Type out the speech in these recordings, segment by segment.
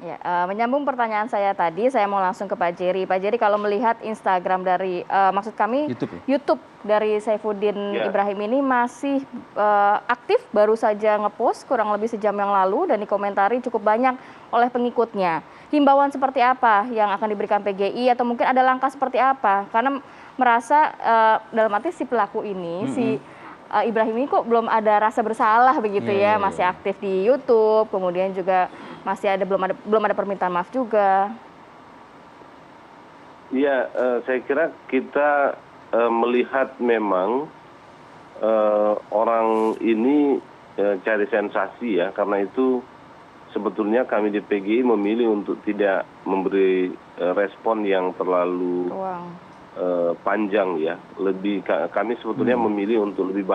Ya, menyambung pertanyaan saya tadi, saya mau langsung ke Pak Jerry. Pak Jerry, kalau melihat Instagram dari, maksud kami YouTube ya? YouTube dari Saifuddin Ya, Ibrahim ini masih aktif, baru saja ngepost kurang lebih sejam yang lalu dan dikomentari cukup banyak oleh pengikutnya. Himbauan seperti apa yang akan diberikan PGI atau mungkin ada langkah seperti apa? Karena merasa dalam arti si pelaku ini, si Ibrahim ini kok belum ada rasa bersalah begitu Iya, ya, iya, masih iya. aktif di YouTube, kemudian juga masih belum ada permintaan maaf juga. iya, saya kira kita melihat memang orang ini cari sensasi ya, karena itu sebetulnya kami di PGI memilih untuk tidak memberi respon yang terlalu Ruang. panjang ya. Kami sebetulnya memilih untuk lebih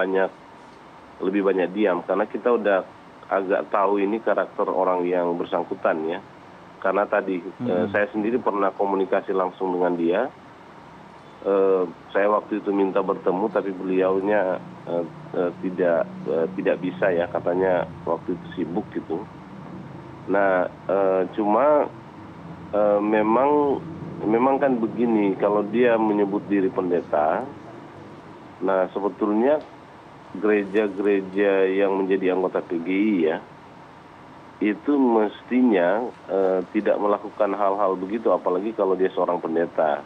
banyak diam karena kita udah agak tahu ini karakter orang yang bersangkutan ya. Karena tadi saya sendiri pernah komunikasi langsung dengan dia. Saya waktu itu minta bertemu tapi beliaunya tidak bisa ya, katanya waktu itu sibuk gitu. Nah, cuma memang kan begini, kalau dia menyebut diri pendeta, nah sebetulnya gereja-gereja yang menjadi anggota PGI ya, itu mestinya tidak melakukan hal-hal begitu, apalagi kalau dia seorang pendeta.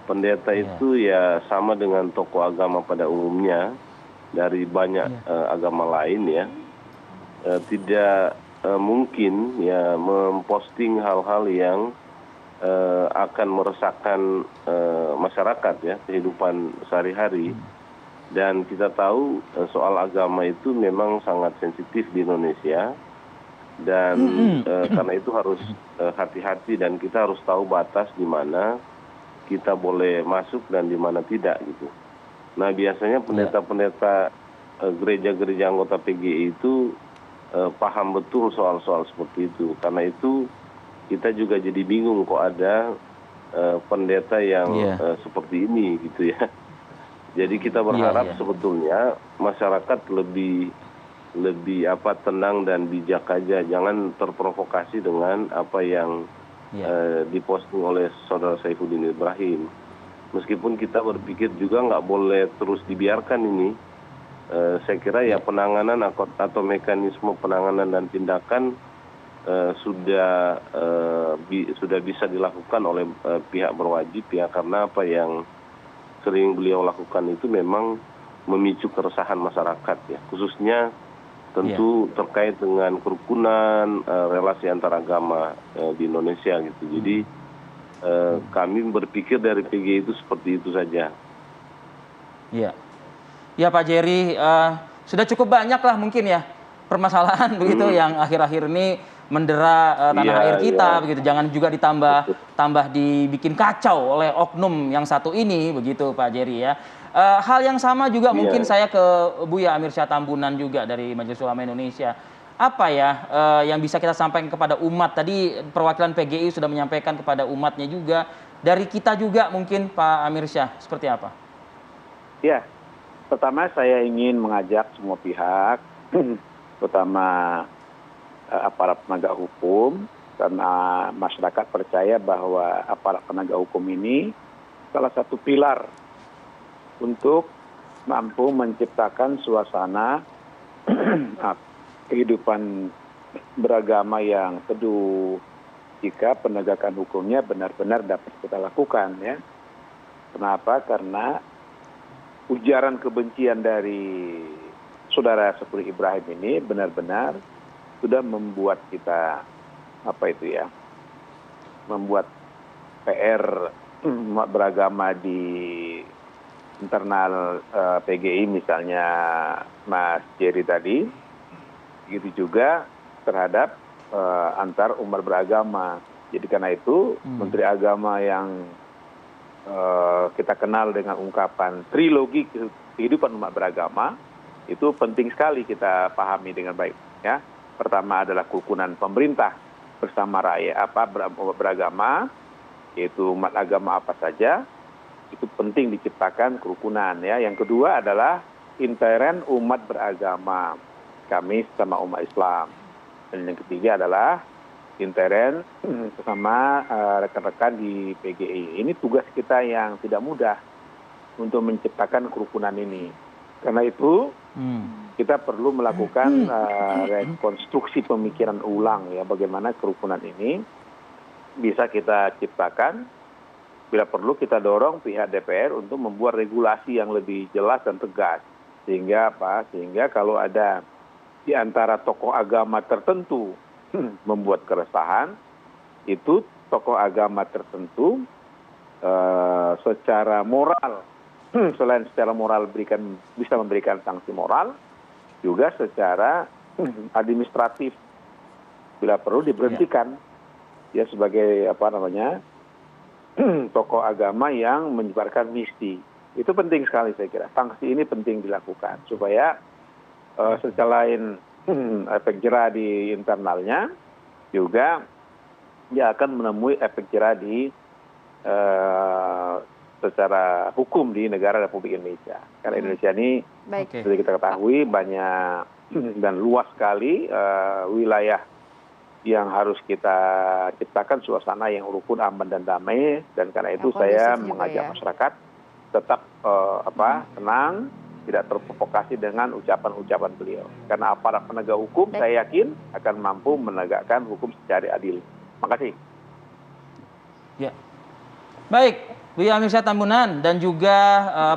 Pendeta itu ya sama dengan tokoh agama pada umumnya dari banyak agama lain ya, tidak mungkin ya memposting hal-hal yang akan meresahkan masyarakat ya, kehidupan sehari-hari. Dan kita tahu soal agama itu memang sangat sensitif di Indonesia, dan karena itu harus hati-hati dan kita harus tahu batas di mana kita boleh masuk dan di mana tidak gitu. Nah, biasanya pendeta-pendeta gereja-gereja anggota PGI itu paham betul soal-soal seperti itu. Karena itu kita juga jadi bingung kok ada pendeta yang seperti ini gitu ya. Jadi kita berharap sebetulnya masyarakat lebih tenang dan bijak aja, jangan terprovokasi dengan apa yang diposting oleh saudara Saifuddin Ibrahim. Meskipun kita berpikir juga nggak boleh terus dibiarkan ini. Saya kira ya penanganan atau mekanisme penanganan dan tindakan sudah bisa dilakukan oleh pihak berwajib ya, karena apa yang sering beliau lakukan itu memang memicu keresahan masyarakat ya, khususnya tentu terkait dengan kerukunan relasi antar agama di Indonesia gitu. Jadi kami berpikir dari PGI itu seperti itu saja. Iya. Ya Pak Jerry, sudah cukup banyak lah mungkin ya permasalahan begitu yang akhir-akhir ini mendera tanah air kita begitu. Jangan juga tambah dibikin kacau oleh oknum yang satu ini begitu Pak Jerry ya. Hal yang sama juga mungkin saya ke Buya Amirsyah Tambunan juga dari Majelis Ulama Indonesia. Apa ya yang bisa kita sampaikan kepada umat? Tadi perwakilan PGI sudah menyampaikan kepada umatnya juga. Dari kita juga mungkin Pak Amirsyah, seperti apa? Ya, pertama saya ingin mengajak semua pihak, terutama aparat penegak hukum, karena masyarakat percaya bahwa aparat penegak hukum ini salah satu pilar untuk mampu menciptakan suasana kehidupan beragama yang teduh jika penegakan hukumnya benar-benar dapat kita lakukan ya. Kenapa? Karena ujaran kebencian dari saudara Saifuddin Ibrahim ini benar-benar sudah membuat kita membuat PR umat beragama di internal PGI misalnya Mas Jerry tadi, begitu juga terhadap antar umat beragama. Jadi karena itu Menteri Agama yang kita kenal dengan ungkapan trilogi kehidupan umat beragama itu penting sekali kita pahami dengan baik ya. Pertama adalah kerukunan pemerintah bersama rakyat beragama, yaitu umat agama apa saja, itu penting diciptakan kerukunan ya. Yang kedua adalah intern umat beragama, kami sama umat Islam. Dan yang ketiga adalah intern bersama rekan-rekan di PGI. Ini tugas kita yang tidak mudah untuk menciptakan kerukunan ini. Karena itu kita perlu melakukan rekonstruksi pemikiran ulang ya, bagaimana kerukunan ini bisa kita ciptakan. Bila perlu kita dorong pihak DPR untuk membuat regulasi yang lebih jelas dan tegas. Sehingga apa? Sehingga kalau ada di antara tokoh agama tertentu membuat keresahan, itu tokoh agama tertentu secara moral, selain secara moral bisa memberikan sanksi moral, juga secara administratif bila perlu diberhentikan ya sebagai tokoh agama yang menyebarkan misi. Itu penting sekali saya kira. Sanksi ini penting dilakukan supaya selain efek jera di internalnya, juga dia akan menemui efek jera di secara hukum di negara Republik Indonesia. Karena Indonesia ini seperti kita ketahui banyak dan luas sekali wilayah yang harus kita ciptakan suasana yang rukun, aman dan damai. Dan karena itu saya mengajak masyarakat tetap tenang, tidak terprovokasi dengan ucapan-ucapan beliau. Karena aparat penegak hukum saya yakin akan mampu menegakkan hukum secara adil. Terima kasih. Ya. Baik, Buya Amirsyah Tambunan dan juga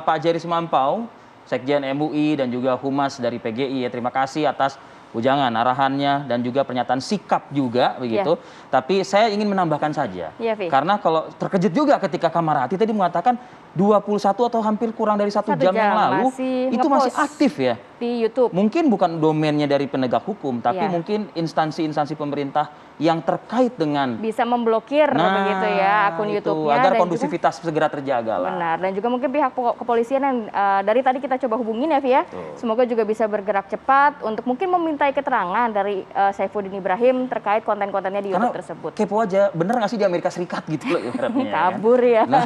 Pak Jerry Sumampau, Sekjen MUI dan juga Humas dari PGI. Ya, terima kasih atas ujangan, arahannya dan juga pernyataan sikap juga begitu. Tapi saya ingin menambahkan saja. Karena kalau terkejut juga ketika Kamarati tadi mengatakan 21 atau hampir kurang dari 1 jam yang lalu itu masih aktif ya di YouTube. Mungkin bukan domainnya dari penegak hukum, tapi mungkin instansi-instansi pemerintah yang terkait dengan bisa memblokir begitu ya akun YouTube-nya agar dan kondusivitas segera terjaga lah. Benar, dan juga mungkin pihak kepolisian yang dari tadi kita coba hubungin ya Via. Semoga juga bisa bergerak cepat untuk mungkin memintai keterangan dari Saifuddin Ibrahim terkait konten-kontennya di YouTube tersebut. Kepo aja, bener nggak sih di Amerika Serikat gitu loh ibaratnya. Kabur ya. Nah,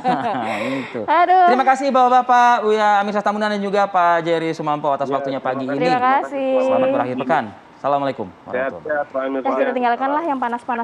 itu. Aduh. Terima kasih Bapak-Bapak, Buya Amirsyah Tambunan dan juga Pak Jerry Sumampau atas waktunya pagi ini. Terima kasih. Selamat berakhir pekan. Assalamualaikum Sehat-sehat Pak Amir. Kita tinggalkanlah yang panas-panas.